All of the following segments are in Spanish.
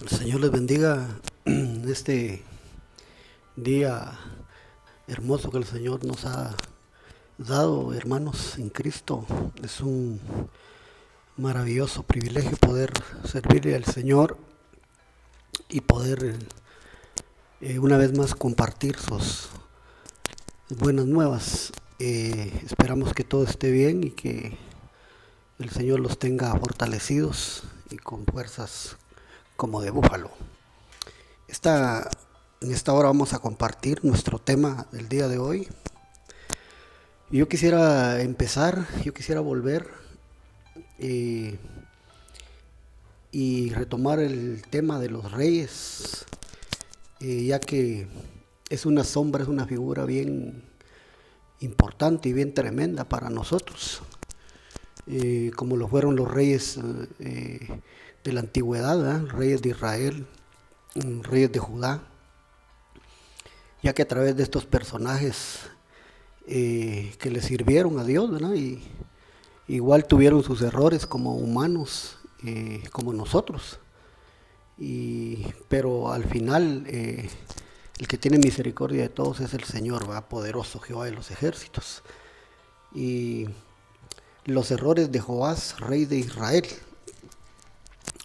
El Señor les bendiga en este día hermoso que el Señor nos ha dado, hermanos, en Cristo. Es un maravilloso privilegio poder servirle al Señor y poder una vez más compartir sus buenas nuevas. Esperamos que todo esté bien y que el Señor los tenga fortalecidos y con fuerzas como de búfalo. En esta hora vamos a compartir nuestro tema del día de hoy. Yo quisiera volver eh, y retomar el tema de los reyes, ya que es una sombra, es una figura bien importante y bien tremenda para nosotros, como lo fueron los reyes de la antigüedad, ¿verdad? Reyes de Israel, reyes de Judá, ya que a través de estos personajes que le sirvieron a Dios, ¿verdad? Y igual tuvieron sus errores como humanos, como nosotros, pero al final el que tiene misericordia de todos es el Señor, ¿verdad? Poderoso Jehová de los ejércitos. Y los errores de Joás, rey de Israel,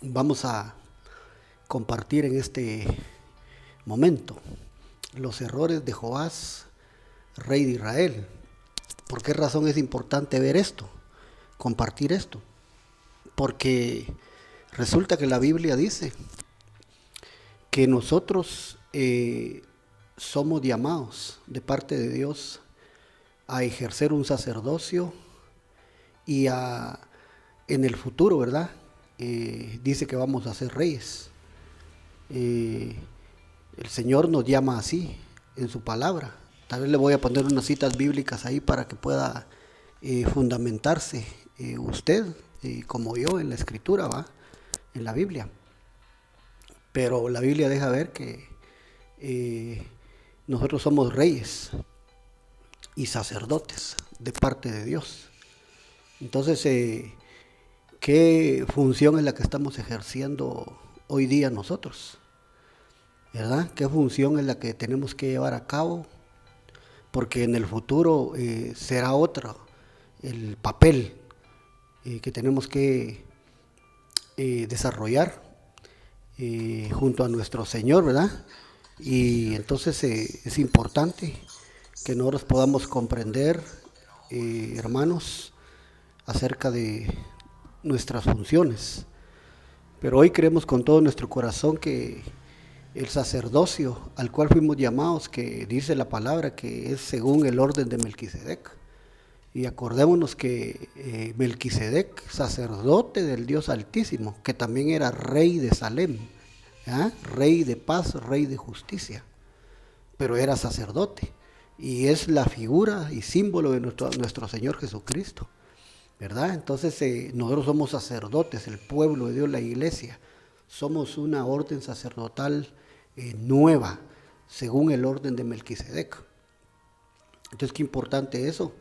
vamos a compartir en este momento los errores de Joás, rey de Israel. ¿Por qué razón es importante ver esto, compartir esto? Porque resulta que la Biblia dice que nosotros somos llamados de parte de Dios a ejercer un sacerdocio y en el futuro, ¿verdad? Dice que vamos a ser reyes. El Señor nos llama así en su palabra. Tal vez le voy a poner unas citas bíblicas ahí para que pueda fundamentarse usted, como yo, en la escritura, ¿va? En la Biblia. Pero la Biblia deja ver que nosotros somos reyes y sacerdotes de parte de Dios. Entonces, ¿qué función es la que estamos ejerciendo hoy día nosotros? ¿Verdad? ¿Qué función es la que tenemos que llevar a cabo? Porque en el futuro será otro el papel que tenemos que desarrollar junto a nuestro Señor, ¿verdad? Y entonces es importante que nosotros podamos comprender, hermanos, acerca de nuestras funciones. Pero hoy creemos con todo nuestro corazón que el sacerdocio al cual fuimos llamados, que dice la palabra que es según el orden de Melquisedec. Y acordémonos que Melquisedec, sacerdote del Dios Altísimo, que también era rey de Salem, ¿ah? Rey de paz, rey de justicia, pero era sacerdote. Y es la figura y símbolo de nuestro Señor Jesucristo, ¿verdad? Entonces nosotros somos sacerdotes, el pueblo de Dios, la iglesia. Somos una orden sacerdotal nueva, según el orden de Melquisedec. Entonces, qué importante eso,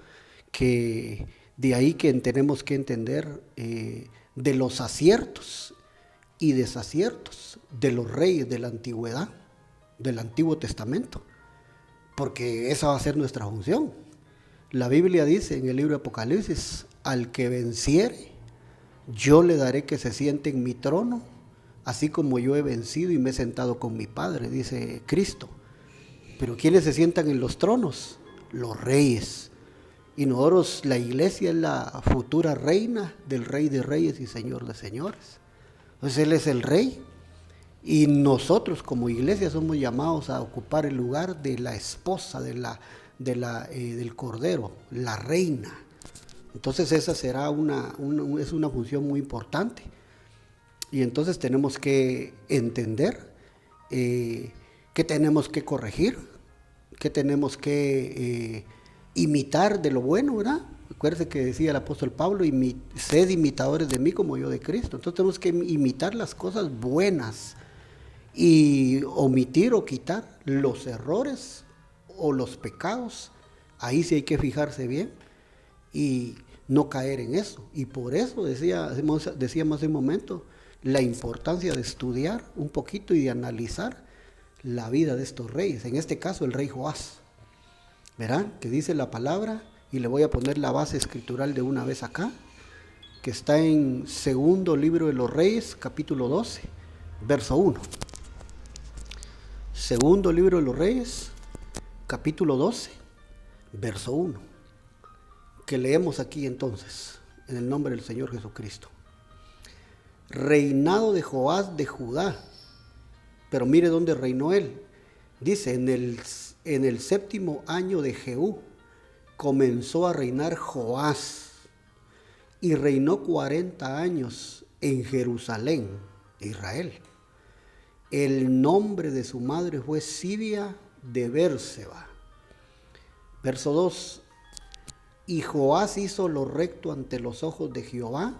que de ahí que tenemos que entender de los aciertos y desaciertos de los reyes de la antigüedad, del Antiguo Testamento, porque esa va a ser nuestra función. La Biblia dice en el libro de Apocalipsis: al que venciere, yo le daré que se siente en mi trono, así como yo he vencido y me he sentado con mi Padre, dice Cristo. Pero ¿quiénes se sientan en los tronos? Los reyes. Y nosotros, la iglesia, es la futura reina del Rey de Reyes y Señor de Señores. Entonces Él es el Rey y nosotros como iglesia somos llamados a ocupar el lugar de la esposa, del Cordero, la reina. Entonces esa será es una función muy importante. Y entonces tenemos que entender qué tenemos que corregir, qué tenemos que imitar de lo bueno, ¿verdad? Acuérdense que decía el apóstol Pablo: sed imitadores de mí como yo de Cristo. Entonces tenemos que imitar las cosas buenas y omitir o quitar los errores o los pecados. Ahí sí hay que fijarse bien y no caer en eso. Y por eso decíamos hace un momento la importancia de estudiar un poquito y de analizar la vida de estos reyes, en este caso el rey Joás. Verán que dice la palabra, y le voy a poner la base escritural de una vez acá, que está en segundo libro de los Reyes, capítulo 12, verso 1. Segundo libro de los Reyes, capítulo 12, verso 1. Que leemos aquí entonces, en el nombre del Señor Jesucristo. Reinado de Joás de Judá. Pero mire dónde reinó él. Dice, en el séptimo año de Jehú comenzó a reinar Joás y reinó 40 años en Jerusalén, Israel. El nombre de su madre fue Sibia de Bérseba. Verso 2. Y Joás hizo lo recto ante los ojos de Jehová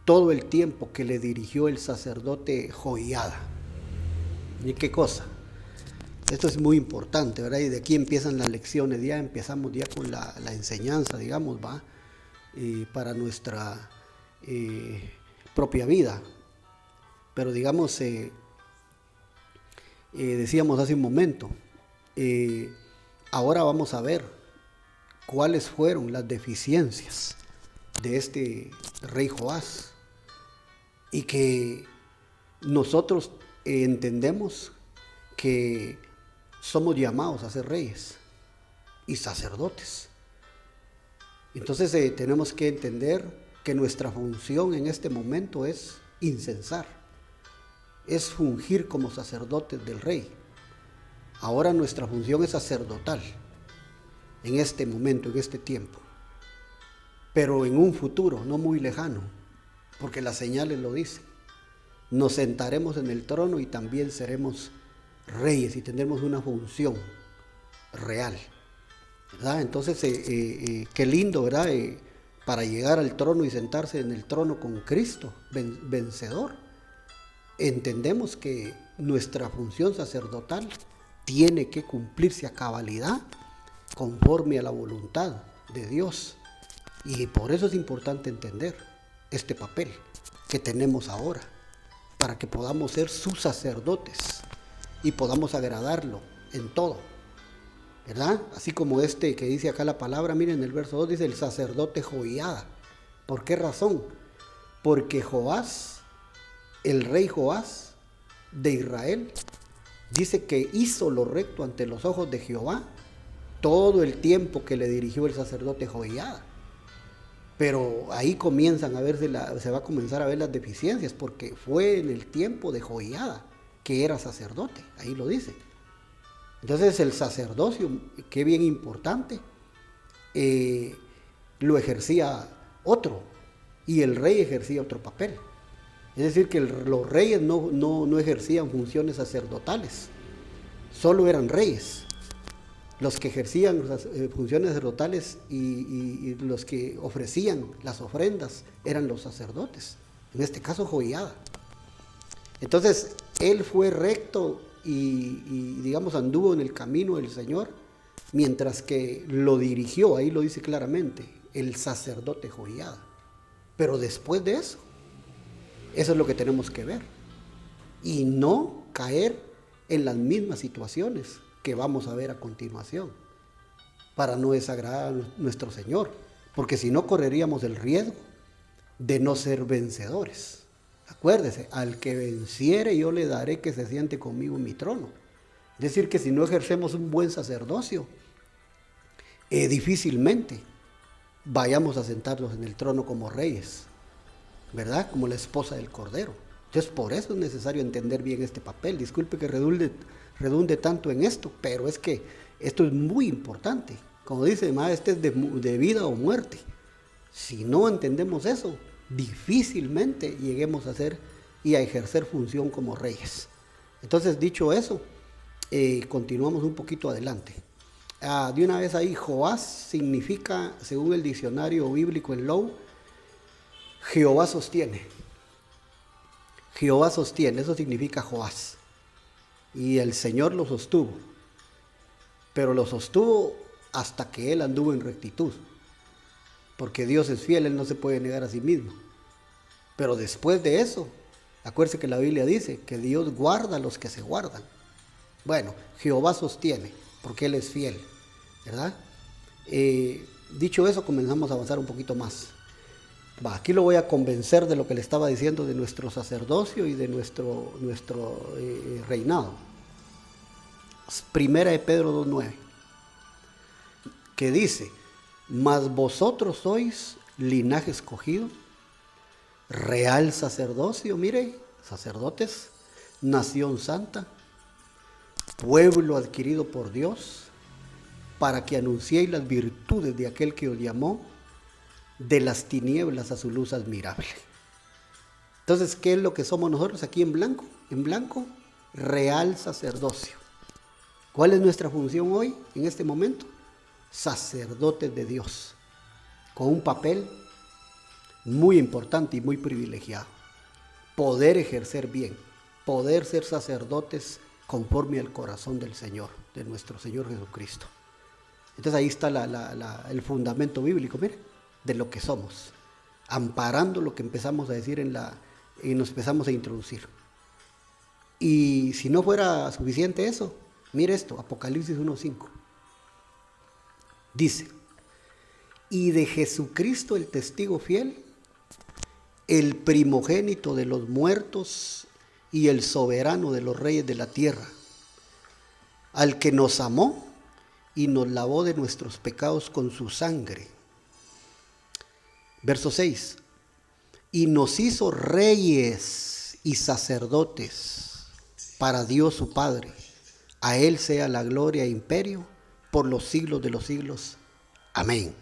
todo el tiempo que le dirigió el sacerdote Joiada. ¿Y qué cosa? Esto es muy importante, ¿verdad? Y de aquí empiezan las lecciones, ya empezamos ya con la enseñanza, digamos, ¿va? Para nuestra propia vida. Pero digamos, decíamos hace un momento, ahora vamos a ver cuáles fueron las deficiencias de este rey Joás, y que nosotros entendemos que somos llamados a ser reyes y sacerdotes. Entonces tenemos que entender que nuestra función en este momento es incensar, es fungir como sacerdotes del rey. Ahora nuestra función es sacerdotal en este momento, en este tiempo, pero en un futuro no muy lejano, porque las señales lo dicen, nos sentaremos en el trono y también seremos reyes y tendremos una función real, ¿verdad? Entonces, qué lindo, ¿verdad? Para llegar al trono y sentarse en el trono con Cristo, vencedor. Entendemos que nuestra función sacerdotal tiene que cumplirse a cabalidad conforme a la voluntad de Dios. Y por eso es importante entender este papel que tenemos ahora, para que podamos ser sus sacerdotes y podamos agradarlo en todo, ¿verdad? Así como este que dice acá la palabra, miren el verso 2, dice el sacerdote Joiada. ¿Por qué razón? Porque Joás, el rey Joás de Israel, dice que hizo lo recto ante los ojos de Jehová todo el tiempo que le dirigió el sacerdote Joiada. Pero ahí comienzan a verse se va a comenzar a ver las deficiencias, porque fue en el tiempo de Joiada que era sacerdote, ahí lo dice. Entonces el sacerdocio, que bien importante, lo ejercía otro, y el rey ejercía otro papel. Es decir, que los reyes no ejercían funciones sacerdotales, solo eran reyes. Los que ejercían funciones sacerdotales y los que ofrecían las ofrendas eran los sacerdotes, en este caso Joiada. Entonces, él fue recto y digamos anduvo en el camino del Señor, mientras que lo dirigió, ahí lo dice claramente, el sacerdote Joiada. Pero después de eso es lo que tenemos que ver, y no caer en las mismas situaciones que vamos a ver a continuación, para no desagradar a nuestro Señor, porque si no correríamos el riesgo de no ser vencedores. Acuérdese, al que venciere yo le daré que se siente conmigo en mi trono. Es decir, que si no ejercemos un buen sacerdocio, difícilmente vayamos a sentarnos en el trono como reyes, ¿verdad? Como la esposa del Cordero. Entonces, por eso es necesario entender bien este papel. Disculpe que redunde tanto en esto, pero es que esto es muy importante. Como dice, este es de vida o muerte. Si no entendemos eso, difícilmente lleguemos a ser y a ejercer función como reyes. Entonces, dicho eso, continuamos un poquito adelante. De una vez ahí, Joás significa, según el diccionario bíblico en Low, Jehová sostiene. Jehová sostiene, eso significa Joás. Y el Señor lo sostuvo, pero lo sostuvo hasta que él anduvo en rectitud, porque Dios es fiel, él no se puede negar a sí mismo. Pero después de eso, Acuérdense que la Biblia dice que Dios guarda a los que se guardan. Bueno, Jehová sostiene, porque Él es fiel, ¿verdad? Dicho eso, comenzamos a avanzar un poquito más. Aquí lo voy a convencer de lo que le estaba diciendo de nuestro sacerdocio y de nuestro reinado. Primera de Pedro 2:9, que dice: mas vosotros sois linaje escogido, real sacerdocio, mire, sacerdotes, nación santa, pueblo adquirido por Dios, para que anunciéis las virtudes de aquel que os llamó de las tinieblas a su luz admirable. Entonces, ¿qué es lo que somos nosotros aquí en blanco? En blanco, real sacerdocio. ¿Cuál es nuestra función hoy, en este momento? Sacerdotes de Dios, con un papel muy importante y muy privilegiado. Poder ejercer bien, poder ser sacerdotes conforme al corazón del Señor, de nuestro Señor Jesucristo. Entonces ahí está el fundamento bíblico, mire, de lo que somos, amparando lo que empezamos a decir y nos empezamos a introducir. Y si no fuera suficiente eso, mire esto, Apocalipsis 1:5. Dice: y de Jesucristo el testigo fiel, el primogénito de los muertos y el soberano de los reyes de la tierra, al que nos amó y nos lavó de nuestros pecados con su sangre. Verso 6. Y nos hizo reyes y sacerdotes para Dios su Padre. A Él sea la gloria e imperio por los siglos de los siglos. Amén.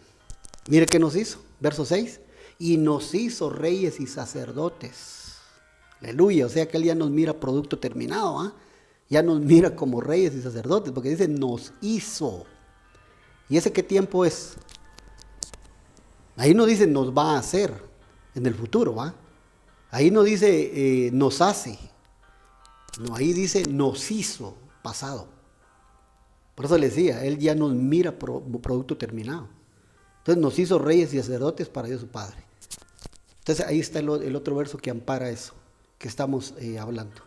Mire qué nos hizo. Verso 6. Y nos hizo reyes y sacerdotes. Aleluya. O sea que Él ya nos mira producto terminado, ¿eh? Ya nos mira como reyes y sacerdotes, porque dice nos hizo. ¿Y ese qué tiempo es? Ahí no dice nos va a hacer en el futuro, ¿va? Ahí no dice nos hace. No, ahí dice nos hizo, pasado. Por eso le decía, Él ya nos mira producto terminado. Entonces nos hizo reyes y sacerdotes para Dios su Padre. Entonces ahí está el otro verso que ampara eso que estamos hablando.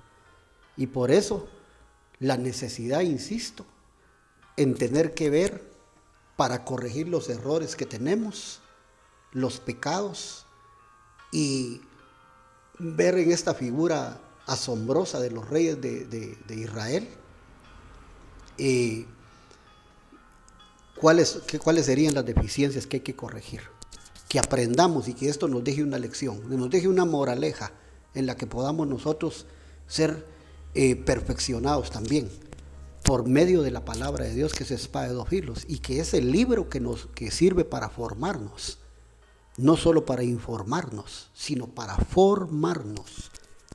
Y por eso la necesidad, insisto, en tener que ver para corregir los errores que tenemos, los pecados, y ver en esta figura asombrosa de los reyes de Israel cuáles serían las deficiencias que hay que corregir, que aprendamos y que esto nos deje una lección, nos deje una moraleja en la que podamos nosotros ser perfeccionados también por medio de la palabra de Dios, que es espada de dos filos, y que es el libro que sirve para formarnos, no solo para informarnos, sino para formarnos,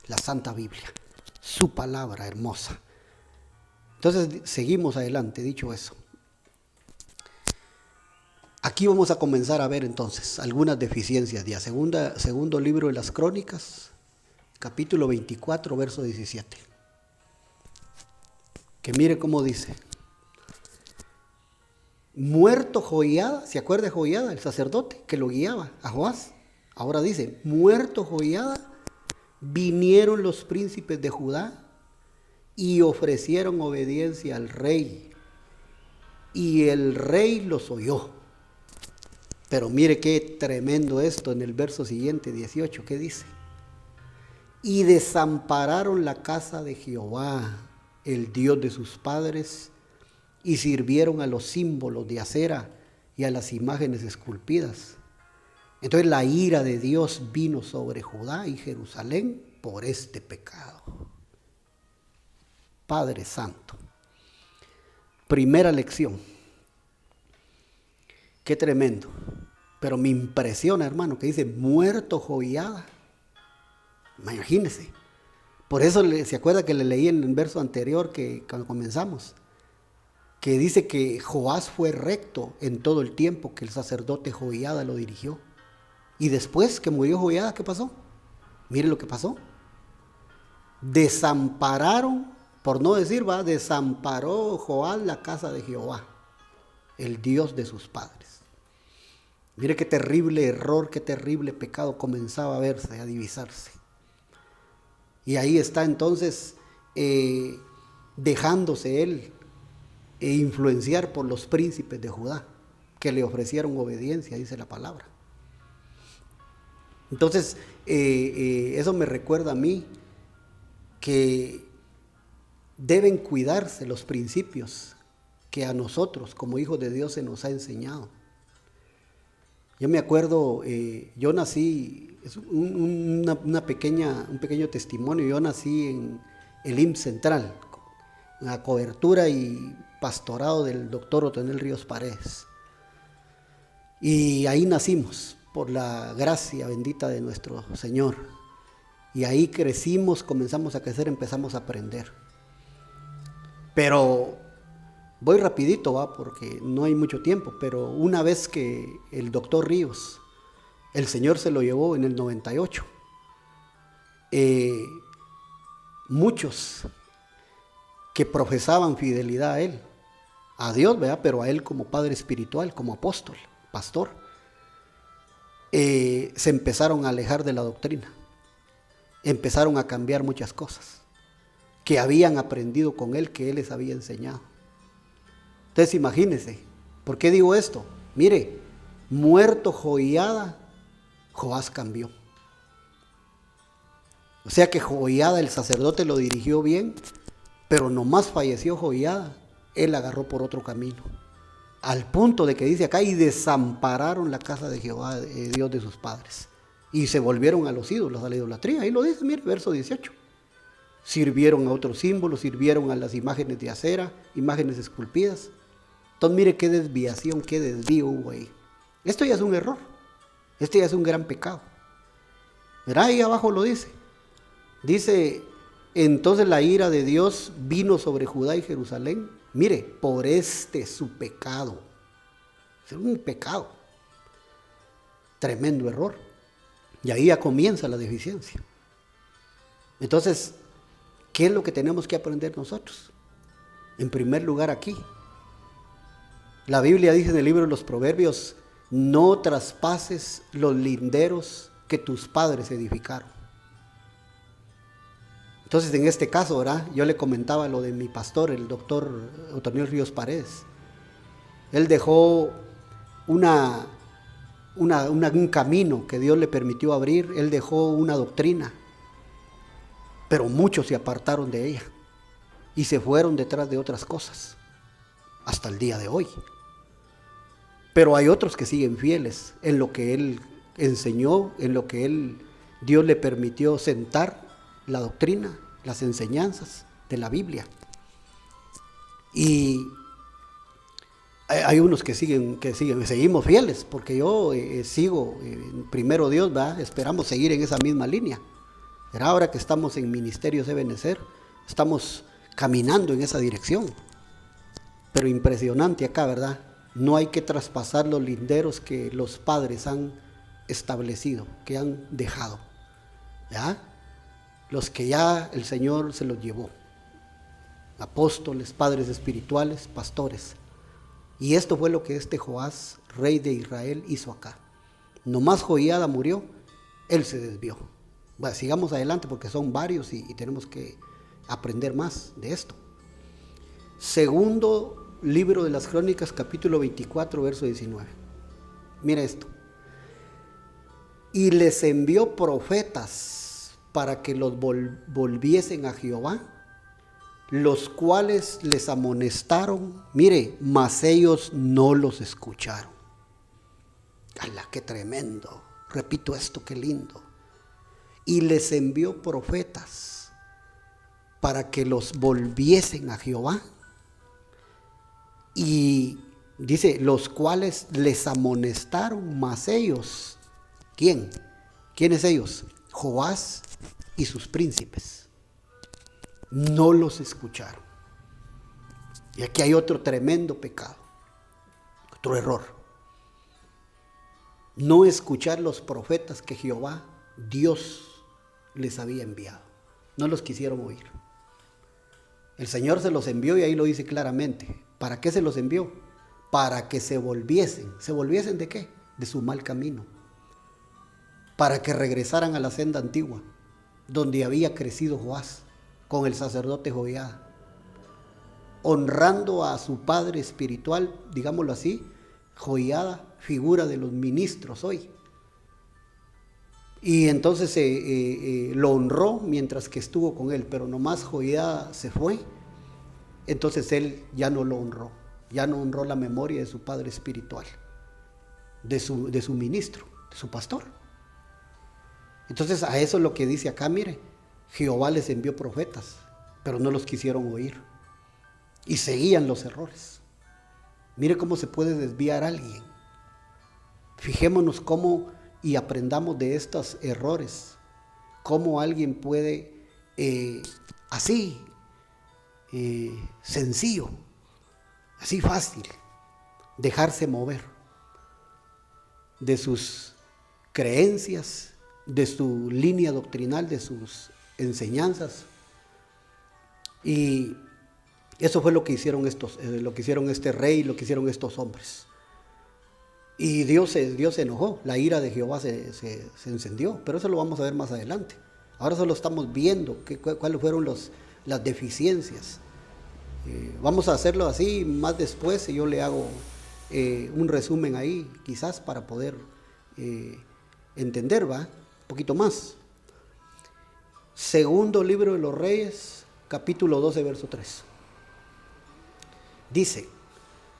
la Santa Biblia, su palabra hermosa. Entonces seguimos adelante, dicho eso. Aquí vamos a comenzar a ver entonces algunas deficiencias ya. Segundo libro de las Crónicas, capítulo 24, verso 17. Que mire cómo dice: muerto Joiada, ¿se acuerda de Joiada, el sacerdote que lo guiaba a Joás? Ahora dice, muerto Joiada, vinieron los príncipes de Judá y ofrecieron obediencia al rey, y el rey los oyó. Pero mire qué tremendo esto en el verso siguiente, 18, ¿qué dice? Y desampararon la casa de Jehová, el Dios de sus padres, y sirvieron a los símbolos de acera y a las imágenes esculpidas. Entonces la ira de Dios vino sobre Judá y Jerusalén por este pecado. Padre Santo. Primera lección. Qué tremendo. Pero me impresiona, hermano, que dice muerto Joiada. Imagínese. Por eso se acuerda que le leí en el verso anterior que cuando comenzamos, que dice que Joás fue recto en todo el tiempo que el sacerdote Joiada lo dirigió. Y después que murió Joiada, ¿qué pasó? Mire lo que pasó. Desampararon, por no decir, desamparó Joás la casa de Jehová, el Dios de sus padres. Mire qué terrible error, qué terrible pecado comenzaba a verse, a divisarse. Y ahí está entonces dejándose él influenciar por los príncipes de Judá, que le ofrecieron obediencia, dice la palabra. Entonces, eso me recuerda a mí que deben cuidarse los principios que a nosotros como hijos de Dios se nos ha enseñado. Yo me acuerdo, yo nací, es un pequeño testimonio, yo nací en el IMSS Central, en la cobertura y pastorado del doctor Otonel Ríos Paredes. Y ahí nacimos, por la gracia bendita de nuestro Señor. Y ahí crecimos, comenzamos a crecer, empezamos a aprender. Pero voy rapidito, ¿va? Porque no hay mucho tiempo, pero una vez que el doctor Ríos, el Señor se lo llevó en el 98, muchos que profesaban fidelidad a Él, a Dios, ¿verdad? Pero a Él como Padre espiritual, como apóstol, pastor, se empezaron a alejar de la doctrina, empezaron a cambiar muchas cosas que habían aprendido con Él, que Él les había enseñado. Entonces imagínense, ¿por qué digo esto? Mire, muerto Joiada, Joás cambió. O sea que Joiada, el sacerdote, lo dirigió bien, pero nomás falleció Joiada, él agarró por otro camino. Al punto de que dice acá, y desampararon la casa de Jehová, Dios de sus padres. Y se volvieron a los ídolos, a la idolatría. Ahí lo dice, mire, verso 18. Sirvieron a otros símbolos, sirvieron a las imágenes de acera, imágenes esculpidas. Entonces mire qué desviación, qué desvío hubo ahí. Esto ya es un error, esto ya es un gran pecado. Verá, ahí abajo lo dice. Dice, entonces la ira de Dios vino sobre Judá y Jerusalén. Mire, por este su pecado. Es un pecado. Tremendo error. Y ahí ya comienza la deficiencia. Entonces, ¿qué es lo que tenemos que aprender nosotros? En primer lugar aquí. La Biblia dice en el libro de los Proverbios, no traspases los linderos que tus padres edificaron. Entonces, en este caso, ¿verdad? Yo le comentaba lo de mi pastor, el doctor Otonel Ríos Paredes. Él dejó un camino que Dios le permitió abrir, él dejó una doctrina, pero muchos se apartaron de ella y se fueron detrás de otras cosas, hasta el día de hoy. Pero hay otros que siguen fieles en lo que él enseñó, en lo que Dios le permitió sentar, la doctrina, las enseñanzas de la Biblia. Y hay unos que seguimos fieles, porque yo sigo, primero Dios, ¿verdad? Esperamos seguir en esa misma línea. Pero ahora que estamos en Ministerio Ebenecer, estamos caminando en esa dirección. Pero impresionante acá, ¿verdad? No hay que traspasar los linderos que los padres han establecido, que han dejado, ¿ya? Los que ya el Señor se los llevó. Apóstoles, padres espirituales, pastores. Y esto fue lo que este Joás, rey de Israel, hizo acá. Nomás Joiada murió, él se desvió. Bueno, sigamos adelante porque son varios y tenemos que aprender más de esto. Segundo libro de las Crónicas, capítulo 24, verso 19. Mira esto. Y les envió profetas para que los volviesen a Jehová, los cuales les amonestaron, mire, mas ellos no los escucharon. ¡Hala, qué tremendo! Repito esto, qué lindo. Y les envió profetas para que los volviesen a Jehová. Y dice, los cuales les amonestaron, mas ellos, ¿quién? ¿Quiénes ellos? Joás y sus príncipes. No los escucharon. Y aquí hay otro tremendo pecado, otro error. No escuchar los profetas que Jehová, Dios, les había enviado. No los quisieron oír. El Señor se los envió y ahí lo dice claramente. ¿Para qué se los envió? Para que se volviesen. ¿Se volviesen de qué? De su mal camino. Para que regresaran a la senda antigua, donde había crecido Joás con el sacerdote Joiada, honrando a su padre espiritual, digámoslo así. Joiada, figura de los ministros hoy. Y entonces lo honró mientras que estuvo con él, pero nomás Joiada se fue, entonces él ya no lo honró, ya no honró la memoria de su padre espiritual, de su ministro, de su pastor. Entonces a eso es lo que dice acá, mire, Jehová les envió profetas, pero no los quisieron oír y seguían los errores. Mire cómo se puede desviar a alguien. Fijémonos cómo y aprendamos de estos errores, cómo alguien puede así, sencillo, así fácil, dejarse mover de sus creencias, de su línea doctrinal, de sus enseñanzas. Y eso fue lo que hicieron lo que hicieron este rey, lo que hicieron estos hombres. Y Dios se enojó, la ira de Jehová se encendió, pero eso lo vamos a ver más adelante. Ahora solo estamos viendo cuáles fueron las deficiencias. Vamos a hacerlo así más después y yo le hago un resumen ahí, quizás para poder entender, un poquito más. Segundo libro de los Reyes, capítulo 12, verso 3. Dice,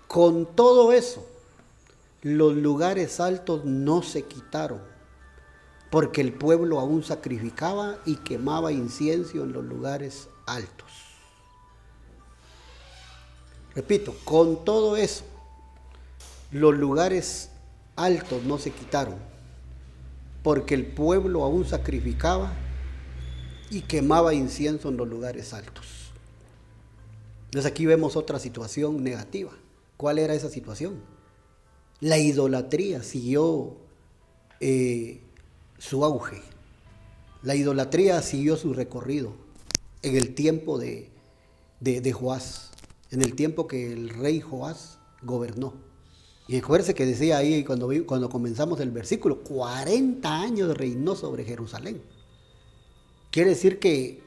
con todo eso, los lugares altos no se quitaron, porque el pueblo aún sacrificaba y quemaba incienso en los lugares altos. Repito, con todo eso, los lugares altos no se quitaron, porque el pueblo aún sacrificaba y quemaba incienso en los lugares altos. Entonces aquí vemos otra situación negativa. ¿Cuál era esa situación? La idolatría siguió su auge. La idolatría siguió su recorrido en el tiempo de Joás, en el tiempo que el rey Joás gobernó. Y acuérdense que decía ahí cuando comenzamos el versículo, 40 años reinó sobre Jerusalén. Quiere decir que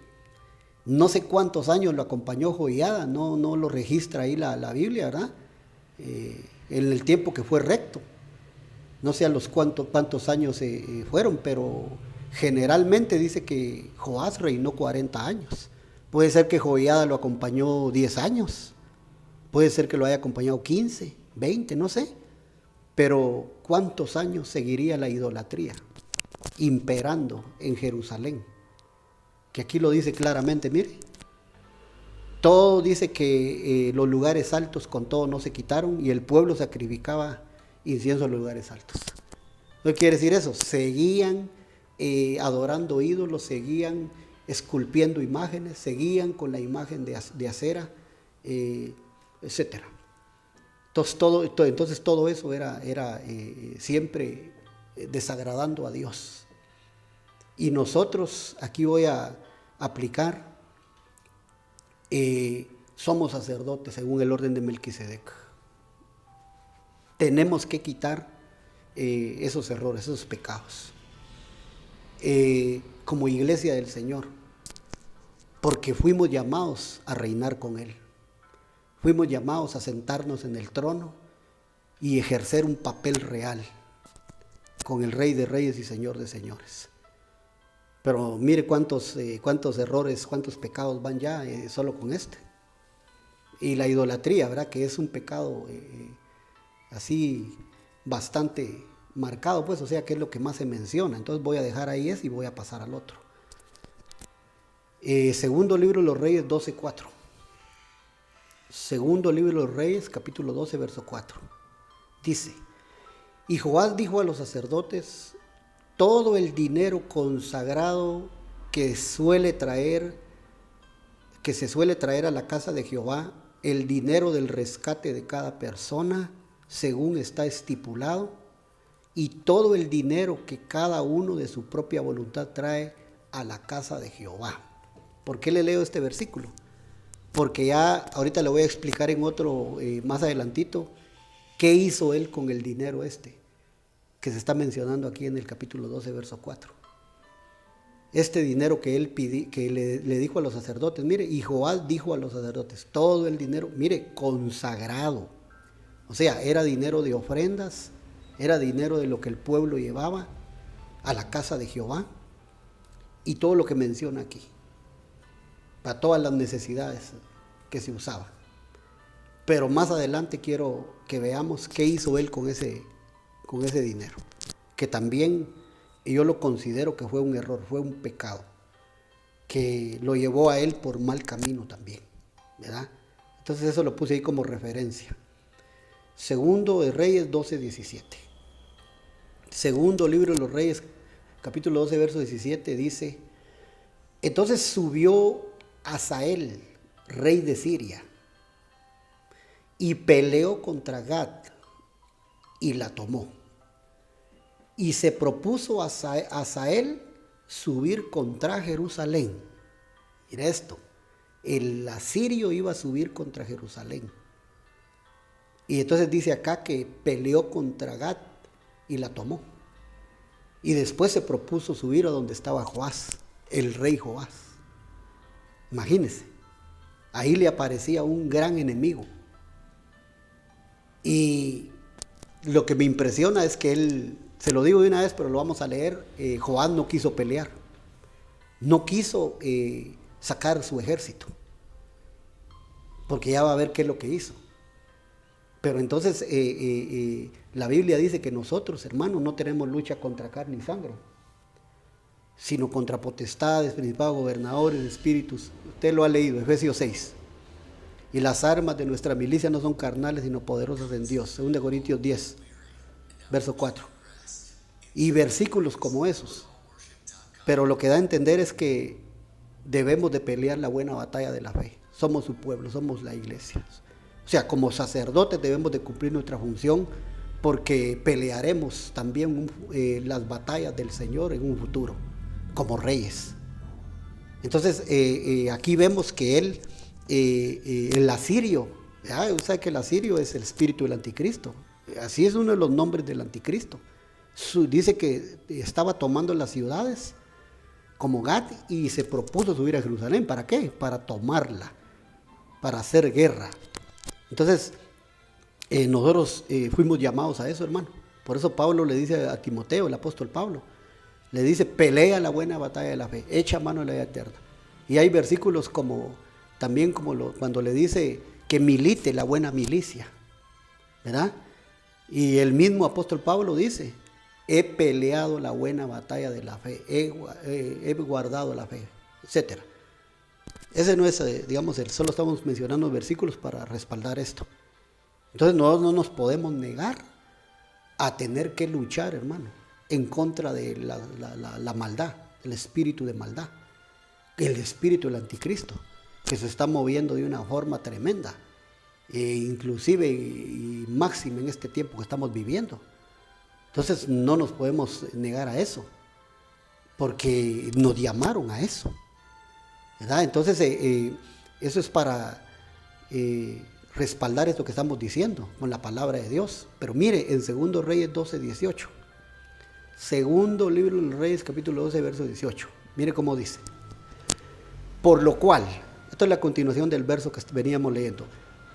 no sé cuántos años lo acompañó Joiada, no lo registra ahí la Biblia, ¿verdad? En el tiempo que fue recto. No sé a los cuántos años fueron, pero generalmente dice que Joás reinó 40 años. Puede ser que Joiada lo acompañó 10 años, puede ser que lo haya acompañado 15, 20, no sé. Pero ¿cuántos años seguiría la idolatría imperando en Jerusalén? Que aquí lo dice claramente, mire. Todo dice que los lugares altos con todo no se quitaron y el pueblo sacrificaba incienso en los lugares altos. ¿No quiere decir eso? Seguían adorando ídolos, seguían esculpiendo imágenes, seguían con la imagen de acera, etc. Entonces todo eso era siempre desagradando a Dios. Y nosotros, aquí voy a aplicar, somos sacerdotes según el orden de Melquisedec. Tenemos que quitar esos errores, esos pecados, como iglesia del Señor, porque fuimos llamados a reinar con Él. Fuimos llamados a sentarnos en el trono y ejercer un papel real con el Rey de Reyes y Señor de Señores. Pero mire cuántos errores, cuántos pecados van ya solo con este. Y la idolatría, ¿verdad? Que es un pecado así bastante marcado, pues, o sea, que es lo que más se menciona. Entonces voy a dejar ahí ese y voy a pasar al otro. Segundo libro de los Reyes 12:4. Segundo libro de los Reyes, capítulo 12, verso 4. Dice, y Joás dijo a los sacerdotes, todo el dinero consagrado que se suele traer a la casa de Jehová, el dinero del rescate de cada persona, según está estipulado, y todo el dinero que cada uno de su propia voluntad trae a la casa de Jehová. ¿Por qué le leo este versículo? Porque ya ahorita le voy a explicar en otro, más adelantito, qué hizo él con el dinero que se está mencionando aquí en el capítulo 12, verso 4. este dinero que él que le dijo a los sacerdotes, mire, y Joás dijo a los sacerdotes, todo el dinero, mire, consagrado. O sea, era dinero de ofrendas, era dinero de lo que el pueblo llevaba a la casa de Jehová, y todo lo que menciona aquí, para todas las necesidades que se usaba. Pero más adelante quiero que veamos qué hizo él con ese dinero, que también yo lo considero que fue un error, fue un pecado, que lo llevó a él por mal camino también, ¿verdad? Entonces eso lo puse ahí como referencia. Segundo de Reyes 12:17. Segundo libro de los Reyes, capítulo 12, verso 17, dice: entonces subió Hazael, rey de Siria, y peleó contra Gat y la tomó. Y se propuso Hazael subir contra Jerusalén. Mira esto, el asirio iba a subir contra Jerusalén. Y entonces dice acá que peleó contra Gat y la tomó. Y después se propuso subir a donde estaba Joás, el rey Joás. Imagínense, ahí le aparecía un gran enemigo. Y lo que me impresiona es que él, se lo digo de una vez, pero lo vamos a leer, Joás no quiso pelear, no quiso sacar su ejército, porque ya va a ver qué es lo que hizo. Pero entonces la Biblia dice que nosotros, hermanos, no tenemos lucha contra carne y sangre, sino contra potestades, principados, gobernadores, espíritus. Usted lo ha leído, Efesios 6. Y las armas de nuestra milicia no son carnales, sino poderosas en Dios. 2 Corintios 10, verso 4. Y versículos como esos. Pero lo que da a entender es que debemos de pelear la buena batalla de la fe. Somos su pueblo, somos la iglesia. O sea, como sacerdotes debemos de cumplir nuestra función, porque pelearemos también las batallas del Señor en un futuro, como reyes. Entonces, aquí vemos que él, el asirio, usted sabe que el asirio es el espíritu del anticristo. Así es uno de los nombres del anticristo. Dice que estaba tomando las ciudades como Gat y se propuso subir a Jerusalén. ¿Para qué? Para tomarla, para hacer guerra. Entonces, nosotros fuimos llamados a eso, hermano. Por eso Pablo le dice a Timoteo, el apóstol Pablo, le dice: pelea la buena batalla de la fe, echa mano de la vida eterna. Y hay versículos también cuando le dice que milite la buena milicia, ¿verdad? Y el mismo apóstol Pablo dice: he peleado la buena batalla de la fe, he guardado la fe, etc. Ese no es, digamos, solo estamos mencionando versículos para respaldar esto. Entonces nosotros no nos podemos negar a tener que luchar, hermano, en contra de la maldad, el espíritu de maldad, el espíritu del anticristo, que se está moviendo de una forma tremenda, inclusive y máxima en este tiempo que estamos viviendo. Entonces no nos podemos negar a eso, porque nos llamaron a eso, ¿verdad? Entonces eso es para respaldar esto que estamos diciendo con la palabra de Dios. Pero mire, en 2 Reyes 12:18, segundo libro de los Reyes, capítulo 12, verso 18, mire cómo dice: por lo cual, esto es la continuación del verso que veníamos leyendo,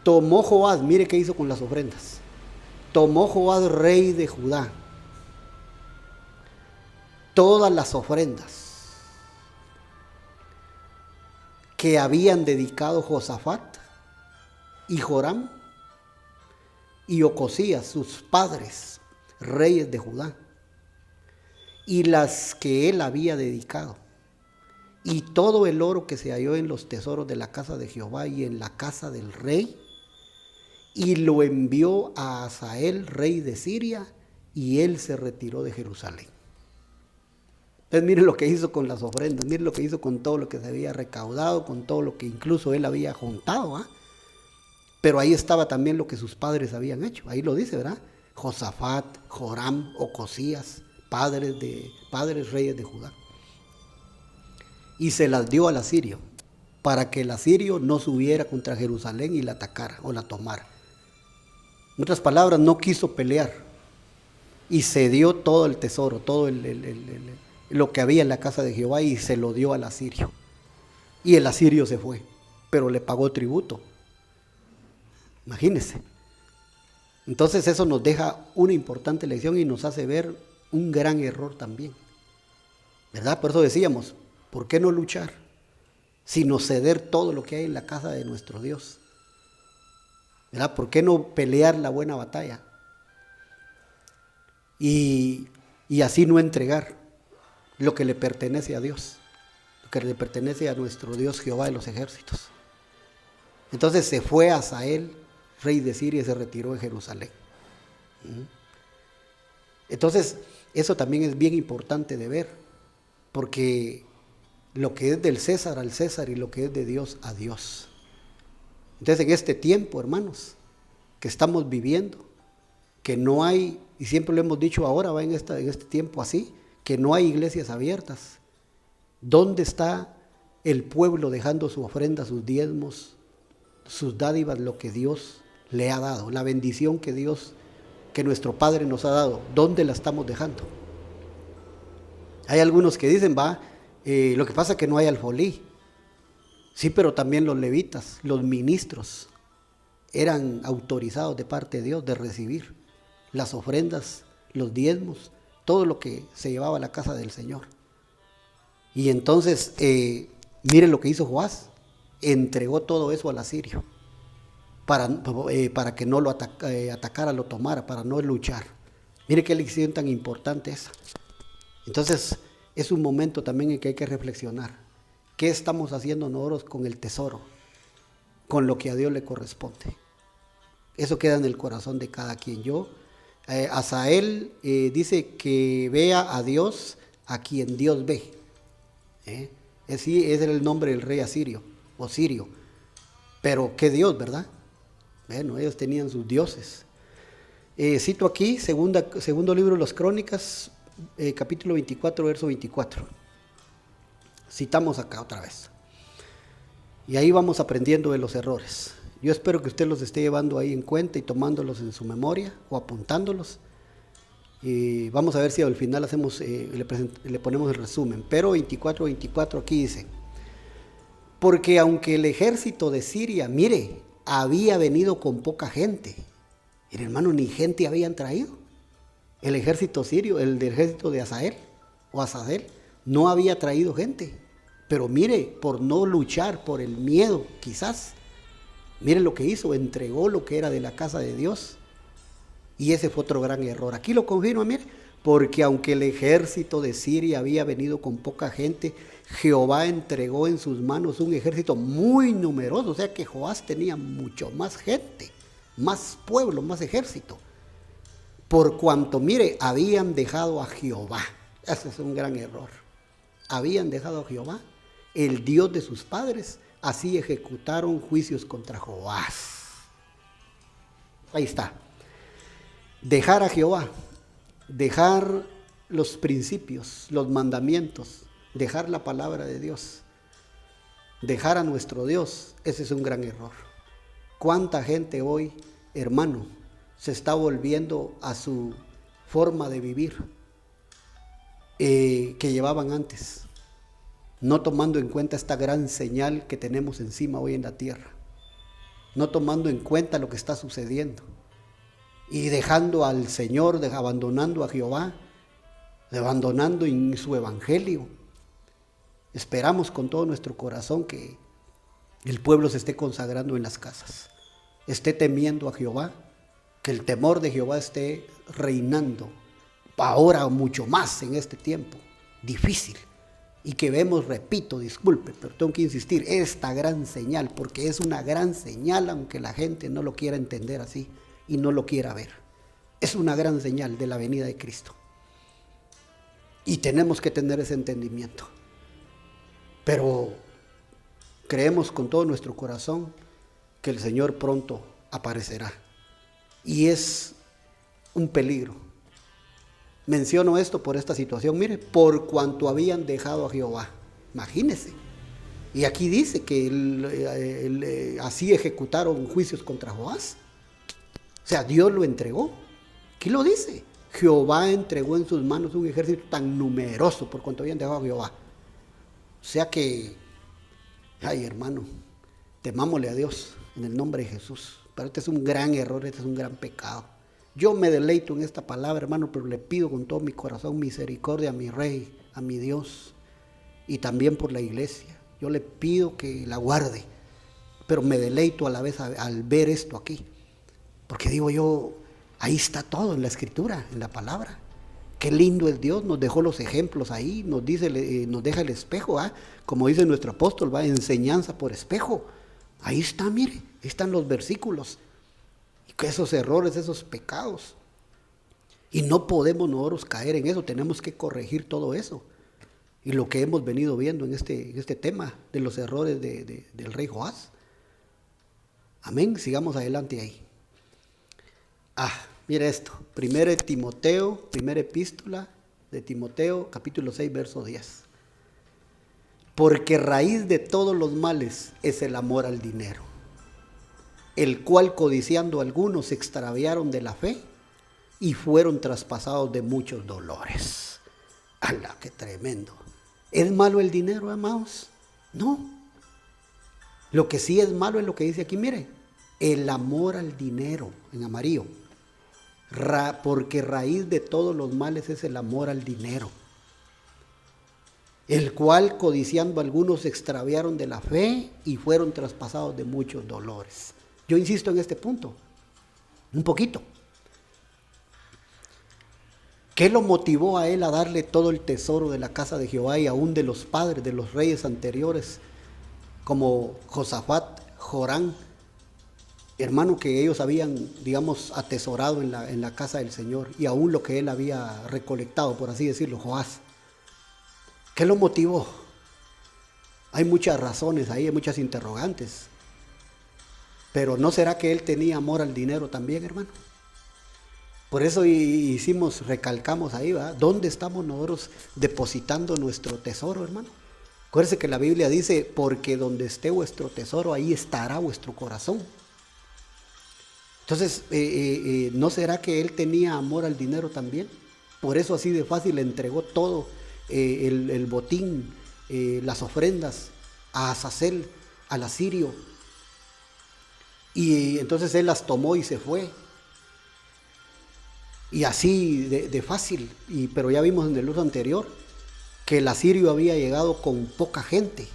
tomó Joás, mire qué hizo con las ofrendas, tomó Joás, rey de Judá, todas las ofrendas que habían dedicado Josafat y Joram y Ocosías, sus padres, reyes de Judá, y las que él había dedicado, y todo el oro que se halló en los tesoros de la casa de Jehová y en la casa del rey, y lo envió a Hazael, rey de Siria, y él se retiró de Jerusalén. Entonces miren lo que hizo con las ofrendas, miren lo que hizo con todo lo que se había recaudado, con todo lo que incluso él había juntado, pero ahí estaba también lo que sus padres habían hecho, ahí lo dice, ¿verdad? Josafat, Joram, Ocosías, padres reyes de Judá. Y se las dio al asirio, para que el asirio no subiera contra Jerusalén y la atacara o la tomara. En otras palabras, no quiso pelear y cedió todo el tesoro, todo lo que había en la casa de Jehová y se lo dio al asirio. Y el asirio se fue, pero le pagó tributo. Imagínense. Entonces eso nos deja una importante lección y nos hace ver un gran error también, ¿verdad? Por eso decíamos, ¿por qué no luchar? Sino ceder todo lo que hay en la casa de nuestro Dios, ¿verdad? ¿Por qué no pelear la buena batalla? Y así no entregar lo que le pertenece a Dios, lo que le pertenece a nuestro Dios Jehová de los ejércitos. Entonces se fue Hazael, rey de Siria, y se retiró de Jerusalén. Entonces eso también es bien importante de ver, porque lo que es del César al César y lo que es de Dios a Dios. Entonces en este tiempo, hermanos, que estamos viviendo, que no hay, y siempre lo hemos dicho ahora, va en este tiempo así, que no hay iglesias abiertas. ¿Dónde está el pueblo dejando su ofrenda, sus diezmos, sus dádivas, lo que Dios le ha dado, la bendición que Dios, que nuestro Padre nos ha dado? ¿Dónde la estamos dejando? Hay algunos que dicen, lo que pasa es que no hay alfolí. Sí, pero también los levitas, los ministros, eran autorizados de parte de Dios de recibir las ofrendas, los diezmos, todo lo que se llevaba a la casa del Señor. Y entonces, miren lo que hizo Joás, entregó todo eso al asirio, para que no lo atacara, lo tomara, para no luchar. Miren qué lección tan importante esa. Entonces, es un momento también en que hay que reflexionar. ¿Qué estamos haciendo nosotros con el tesoro? Con lo que a Dios le corresponde. Eso queda en el corazón de cada quien. Hazael dice que vea a Dios a quien Dios ve. Ese es el nombre del rey asirio o sirio. Pero qué Dios, ¿verdad? Bueno, ellos tenían sus dioses. Cito aquí, segundo libro de las Crónicas, capítulo 24, verso 24. Citamos acá otra vez. Y ahí vamos aprendiendo de los errores. Yo espero que usted los esté llevando ahí en cuenta y tomándolos en su memoria o apuntándolos. Y vamos a ver si al final le ponemos el resumen. Pero 24 aquí dice: porque aunque el ejército de Siria, mire, había venido con poca gente. El hermano, ni gente habían traído. El ejército sirio, el ejército de Hazael o Azazel, no había traído gente. Pero mire, por no luchar, por el miedo quizás, mire lo que hizo, entregó lo que era de la casa de Dios. Y ese fue otro gran error. Aquí lo confirma, mire, porque aunque el ejército de Siria había venido con poca gente, Jehová entregó en sus manos un ejército muy numeroso. O sea que Joás tenía mucho más gente, más pueblo, más ejército. Por cuanto, mire, habían dejado a Jehová. Ese es un gran error. Habían dejado a Jehová, el Dios de sus padres. Así ejecutaron juicios contra Joás. Ahí está. Dejar a Jehová, dejar los principios, los mandamientos, dejar la palabra de Dios, dejar a nuestro Dios, ese es un gran error. ¿Cuánta gente hoy, hermano, se está volviendo a su forma de vivir que llevaban antes, no tomando en cuenta esta gran señal que tenemos encima hoy en la tierra, no tomando en cuenta lo que está sucediendo y dejando al Señor, abandonando a Jehová, abandonando en su evangelio? Esperamos con todo nuestro corazón que el pueblo se esté consagrando en las casas, esté temiendo a Jehová, que el temor de Jehová esté reinando ahora mucho más en este tiempo difícil, y que vemos, repito, disculpe, pero tengo que insistir, esta gran señal, porque es una gran señal, aunque la gente no lo quiera entender así y no lo quiera ver. Es una gran señal de la venida de Cristo. Y tenemos que tener ese entendimiento. Pero creemos con todo nuestro corazón que el Señor pronto aparecerá. Y es un peligro. Menciono esto por esta situación, mire, por cuanto habían dejado a Jehová. Imagínense. Y aquí dice que así ejecutaron juicios contra Joás. O sea, Dios lo entregó. Aquí lo dice. Jehová entregó en sus manos un ejército tan numeroso por cuanto habían dejado a Jehová. O sea que, ay hermano, temámosle a Dios en el nombre de Jesús. Pero este es un gran error, este es un gran pecado. Yo me deleito en esta palabra, hermano, pero le pido con todo mi corazón misericordia a mi Rey, a mi Dios, y también por la iglesia. Yo le pido que la guarde, pero me deleito a la vez al ver esto aquí. Porque digo yo, ahí está todo en la Escritura, en la palabra. Qué lindo es Dios, nos dejó los ejemplos ahí, nos deja el espejo, como dice nuestro apóstol, enseñanza por espejo. Ahí está, mire, ahí están los versículos. Y que esos errores, esos pecados. Y no podemos nosotros caer en eso, tenemos que corregir todo eso. Y lo que hemos venido viendo en este tema de los errores del rey Joás. Amén, sigamos adelante ahí. Mira esto, primera epístola de Timoteo, capítulo 6, verso 10. Porque raíz de todos los males es el amor al dinero, el cual codiciando algunos se extraviaron de la fe y fueron traspasados de muchos dolores. ¡Hala, qué tremendo! ¿Es malo el dinero, amados? No. Lo que sí es malo es lo que dice aquí, mire, el amor al dinero, en amarillo. Porque raíz de todos los males es el amor al dinero, el cual codiciando algunos se extraviaron de la fe y fueron traspasados de muchos dolores. Yo insisto en este punto, un poquito. ¿Qué lo motivó a él a darle todo el tesoro de la casa de Jehová y aún de los padres, de los reyes anteriores, como Josafat, Jorán, hermano, que ellos habían, digamos, atesorado en la casa del Señor, y aún lo que él había recolectado, por así decirlo, Joás? ¿Qué lo motivó? Hay muchas razones ahí, hay muchas interrogantes. Pero ¿no será que él tenía amor al dinero también, hermano? Por eso recalcamos ahí, ¿verdad? ¿Dónde estamos nosotros depositando nuestro tesoro, hermano? Acuérdense que la Biblia dice, porque donde esté vuestro tesoro, ahí estará vuestro corazón. Entonces, ¿no será que él tenía amor al dinero también? Por eso así de fácil le entregó todo, el botín, las ofrendas a Azazel, al asirio. Y entonces él las tomó y se fue. Y así de fácil, pero ya vimos en el uso anterior que el asirio había llegado con poca gente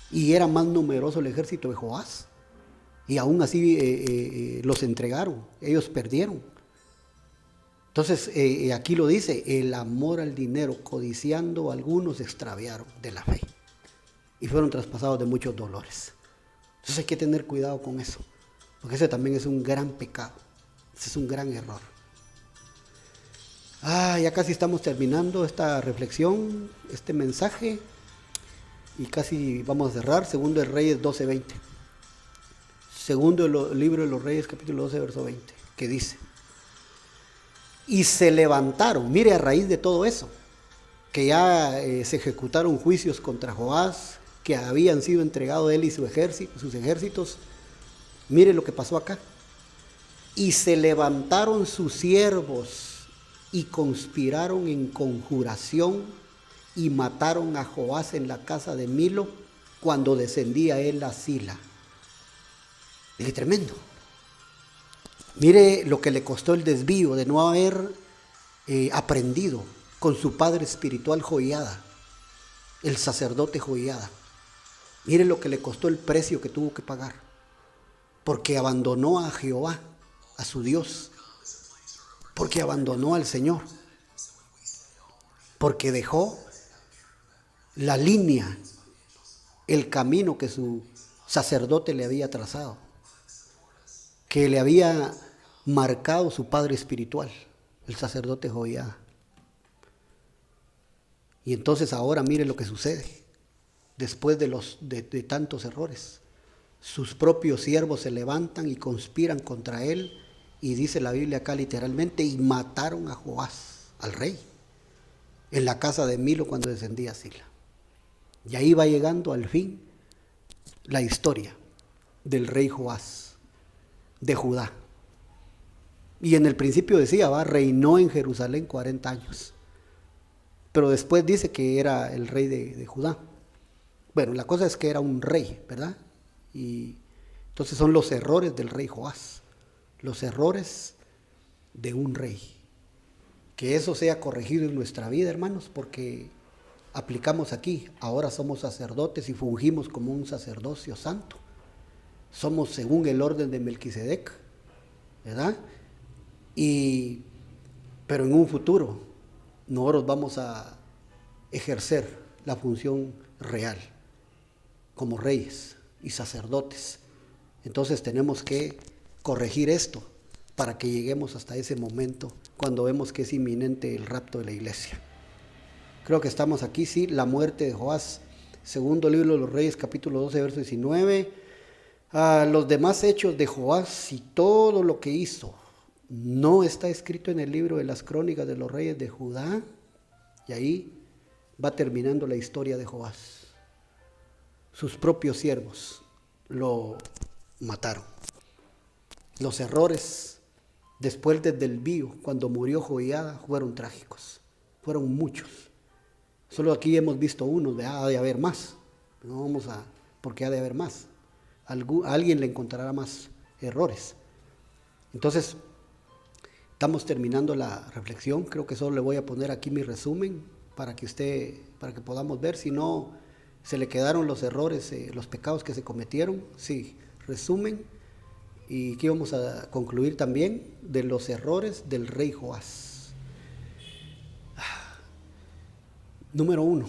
y era más numeroso el ejército de Joás. Y aún así los entregaron, ellos perdieron. Entonces aquí lo dice, el amor al dinero, codiciando algunos se extraviaron de la fe y fueron traspasados de muchos dolores. Entonces hay que tener cuidado con eso, porque ese también es un gran pecado, ese es un gran error. Ya casi estamos terminando esta reflexión, este mensaje, y casi vamos a cerrar. Segundo de Reyes 12:20. Segundo libro de los Reyes, capítulo 12, verso 20, que dice: y se levantaron, mire, a raíz de todo eso, que ya se ejecutaron juicios contra Joás, que habían sido entregados él y sus ejércitos. Mire lo que pasó acá. Y se levantaron sus siervos y conspiraron en conjuración y mataron a Joás en la casa de Milo cuando descendía él a Sila. Es tremendo. Mire lo que le costó el desvío de no haber aprendido con su padre espiritual Joiada, el sacerdote Joiada. Mire lo que le costó el precio que tuvo que pagar, porque abandonó a Jehová, a su Dios, porque abandonó al Señor, porque dejó la línea, el camino que su sacerdote le había trazado, que le había marcado su padre espiritual, el sacerdote Joiada. Y entonces ahora mire lo que sucede, después de tantos errores. Sus propios siervos se levantan y conspiran contra él, y dice la Biblia acá literalmente, y mataron a Joás, al rey, en la casa de Milo cuando descendía a Sila. Y ahí va llegando al fin la historia del rey Joás de Judá. Y en el principio decía, reinó en Jerusalén 40 años. Pero después dice que era el rey de Judá. Bueno, la cosa es que era un rey, ¿verdad? Y entonces son los errores del rey Joás, los errores de un rey. Que eso sea corregido en nuestra vida, hermanos, porque aplicamos aquí, ahora somos sacerdotes y fungimos como un sacerdocio santo. Somos según el orden de Melquisedec, ¿verdad? Pero en un futuro nosotros vamos a ejercer la función real como reyes y sacerdotes. Entonces tenemos que corregir esto para que lleguemos hasta ese momento cuando vemos que es inminente el rapto de la iglesia. Creo que estamos aquí, sí, la muerte de Joás, segundo libro de los Reyes, capítulo 12, verso 19. Los demás hechos de Joás y todo lo que hizo no está escrito en el libro de las crónicas de los reyes de Judá. Y ahí va terminando la historia de Joás. Sus propios siervos lo mataron. Los errores después del desvío, cuando murió Joiada, fueron trágicos. Fueron muchos. Solo aquí hemos visto uno, ha de haber más. No vamos a, porque ha de haber más. A alguien le encontrará más errores. Entonces, estamos terminando la reflexión. Creo que solo le voy a poner aquí mi resumen para que podamos ver. Si no se le quedaron los errores, los pecados que se cometieron. Sí, resumen. Y aquí vamos a concluir también de los errores del rey Joás. Número 1,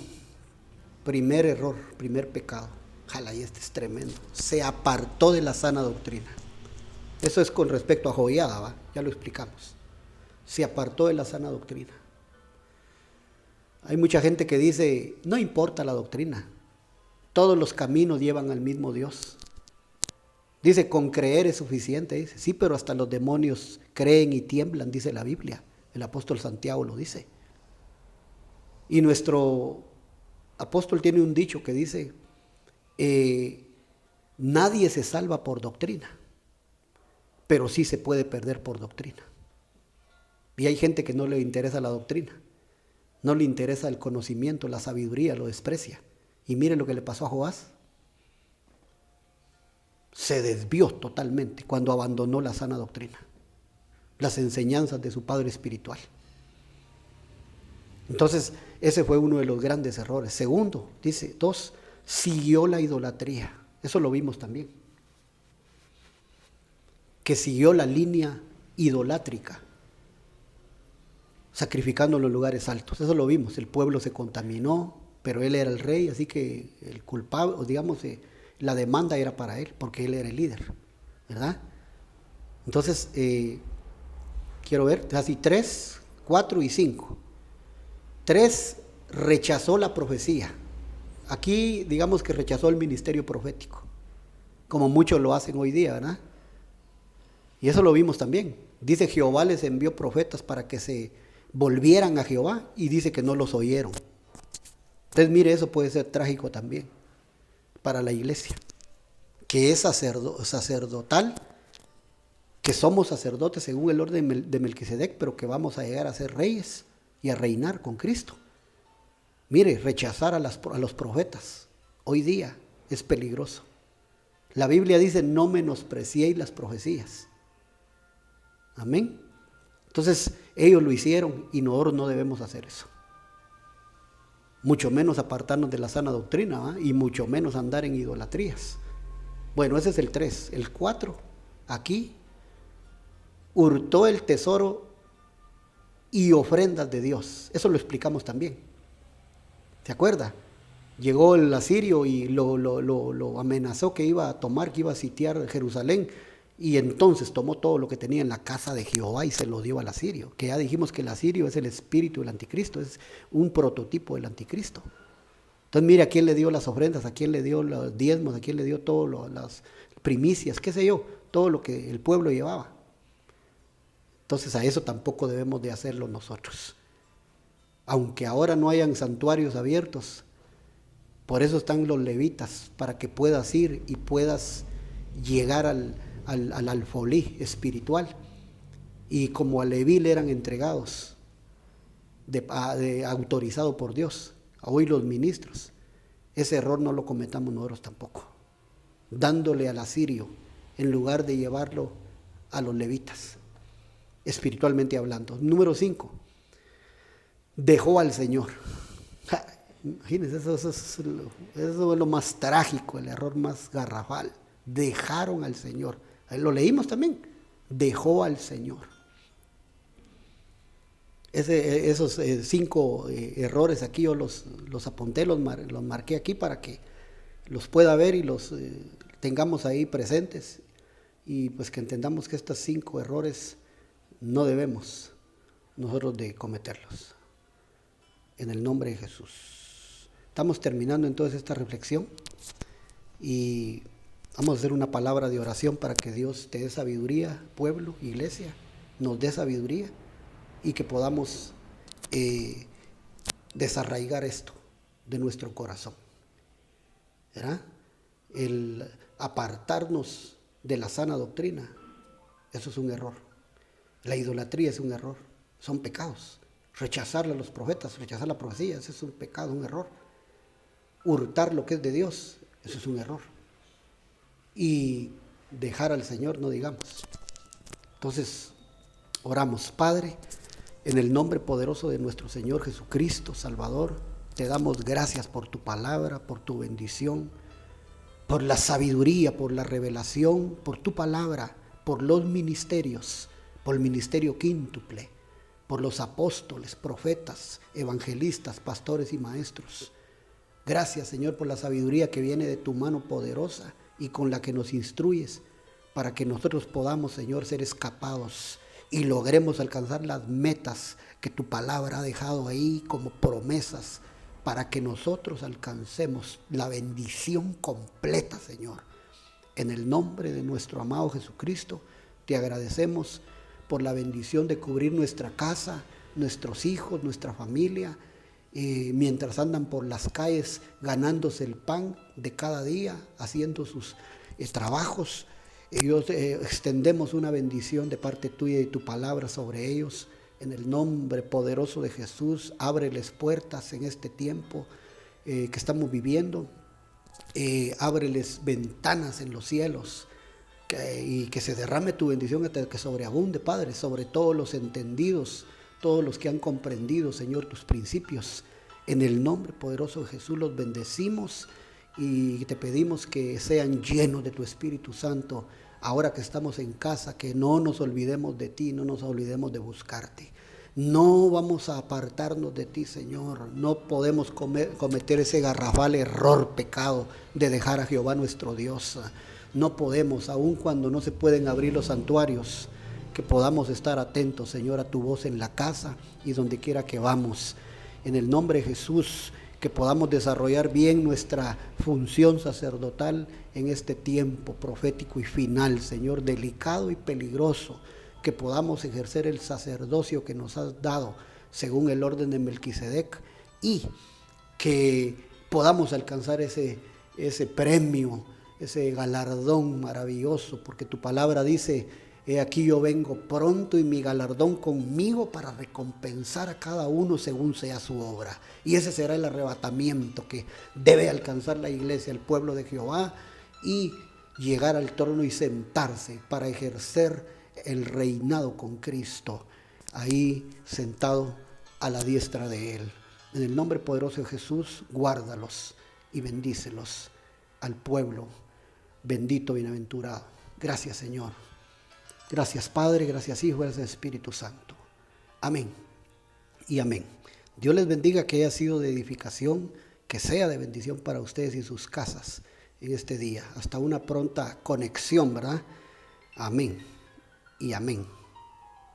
primer error, primer pecado. Jala, y este es tremendo. Se apartó de la sana doctrina. Eso es con respecto a Joiada, ¿va? Ya lo explicamos. Se apartó de la sana doctrina. Hay mucha gente que dice, no importa la doctrina, todos los caminos llevan al mismo Dios. Dice, con creer es suficiente. Dice, sí, pero hasta los demonios creen y tiemblan, dice la Biblia. El apóstol Santiago lo dice. Y nuestro apóstol tiene un dicho que dice, nadie se salva por doctrina, pero sí se puede perder por doctrina. Y hay gente que no le interesa la doctrina, no le interesa el conocimiento, la sabiduría, lo desprecia. Y miren lo que le pasó a Joás. Se desvió totalmente cuando abandonó la sana doctrina, las enseñanzas de su padre espiritual. Entonces, ese fue uno de los grandes errores. Segundo, dice, 2, siguió la idolatría. Eso lo vimos también. Que siguió la línea idolátrica, sacrificando en los lugares altos. Eso lo vimos. El pueblo se contaminó, pero él era el rey, así que el culpable, digamos, la demanda era para él, porque él era el líder, ¿verdad? Entonces, quiero ver, así 3, 4 y 5. 3, rechazó la profecía. Aquí, digamos que rechazó el ministerio profético, como muchos lo hacen hoy día, ¿verdad? Y eso lo vimos también. Dice, Jehová les envió profetas para que se volvieran a Jehová, y dice que no los oyeron. Entonces, mire, eso puede ser trágico también para la iglesia, que es sacerdotal, que somos sacerdotes según el orden de Melquisedec, pero que vamos a llegar a ser reyes y a reinar con Cristo. Mire, rechazar a los profetas hoy día es peligroso. La Biblia dice, no menospreciéis las profecías. Amén. Entonces, ellos lo hicieron y nosotros no debemos hacer eso. Mucho menos apartarnos de la sana doctrina, ¿eh? Y mucho menos andar en idolatrías. Bueno, ese es el 3. El 4, aquí, hurtó el tesoro y ofrendas de Dios. Eso lo explicamos también. ¿Se acuerda? Llegó el asirio y lo amenazó que iba a tomar, que iba a sitiar Jerusalén. Y entonces tomó todo lo que tenía en la casa de Jehová y se lo dio al asirio. Que ya dijimos que el asirio es el espíritu del anticristo, es un prototipo del anticristo. Entonces mire a quién le dio las ofrendas, a quién le dio los diezmos, a quién le dio todas las primicias, qué sé yo, todo lo que el pueblo llevaba. Entonces a eso tampoco debemos de hacerlo nosotros. Aunque ahora no hayan santuarios abiertos, por eso están los levitas, para que puedas ir y puedas llegar al alfolí espiritual y como a Leví le eran entregados, autorizado por Dios, a hoy los ministros, ese error no lo cometamos nosotros tampoco, dándole al asirio en lugar de llevarlo a los levitas, espiritualmente hablando. Número 5, dejó al Señor. Imagínense, eso es lo más trágico, el error más garrafal. Dejaron al Señor. Lo leímos también. Dejó al Señor. Esos 5 errores aquí yo los apunté, los marqué aquí para que los pueda ver y los tengamos ahí presentes, y pues que entendamos que estos 5 errores no debemos nosotros de cometerlos. En el nombre de Jesús. Estamos terminando entonces esta reflexión y vamos a hacer una palabra de oración para que Dios te dé sabiduría, pueblo, iglesia, nos dé sabiduría y que podamos desarraigar esto de nuestro corazón, ¿verdad? El apartarnos de la sana doctrina, eso es un error. La idolatría es un error, son pecados. Rechazar a los profetas, rechazar la profecía, ese es un pecado, un error. Hurtar lo que es de Dios, eso es un error. Y dejar al Señor, no digamos. Entonces, oramos. Padre, en el nombre poderoso de nuestro Señor Jesucristo, Salvador, te damos gracias por tu palabra, por tu bendición, por la sabiduría, por la revelación, por tu palabra, por los ministerios, por el ministerio quíntuple, por los apóstoles, profetas, evangelistas, pastores y maestros. Gracias, Señor, por la sabiduría que viene de tu mano poderosa y con la que nos instruyes para que nosotros podamos, Señor, ser escapados y logremos alcanzar las metas que tu palabra ha dejado ahí como promesas para que nosotros alcancemos la bendición completa, Señor. En el nombre de nuestro amado Jesucristo, te agradecemos por la bendición de cubrir nuestra casa, nuestros hijos, nuestra familia, mientras andan por las calles ganándose el pan de cada día, haciendo sus trabajos. Ellos extendemos una bendición de parte tuya y tu palabra sobre ellos. En el nombre poderoso de Jesús, ábreles puertas en este tiempo que estamos viviendo. Ábreles ventanas en los cielos. Y que se derrame tu bendición hasta que sobreabunde, Padre, sobre todos los entendidos, todos los que han comprendido, Señor, tus principios. En el nombre poderoso de Jesús los bendecimos y te pedimos que sean llenos de tu Espíritu Santo. Ahora que estamos en casa, que no nos olvidemos de ti, no nos olvidemos de buscarte. No vamos a apartarnos de ti, Señor. No podemos cometer ese garrafal error, pecado de dejar a Jehová nuestro Dios. No podemos, aun cuando no se pueden abrir los santuarios, que podamos estar atentos, Señor, a tu voz en la casa y donde quiera que vamos. En el nombre de Jesús, que podamos desarrollar bien nuestra función sacerdotal en este tiempo profético y final, Señor, delicado y peligroso, que podamos ejercer el sacerdocio que nos has dado según el orden de Melquisedec y que podamos alcanzar ese premio, ese galardón maravilloso, porque tu palabra dice: he aquí yo vengo pronto y mi galardón conmigo para recompensar a cada uno según sea su obra. Y ese será el arrebatamiento que debe alcanzar la iglesia, el pueblo de Jehová, y llegar al trono y sentarse para ejercer el reinado con Cristo, ahí sentado a la diestra de Él. En el nombre poderoso de Jesús, guárdalos y bendícelos al pueblo bendito, bienaventurado. Gracias, Señor. Gracias, Padre, gracias, Hijo, gracias, Espíritu Santo. Amén y amén. Dios les bendiga, que haya sido de edificación, que sea de bendición para ustedes y sus casas en este día. Hasta una pronta conexión, ¿verdad? Amén y amén.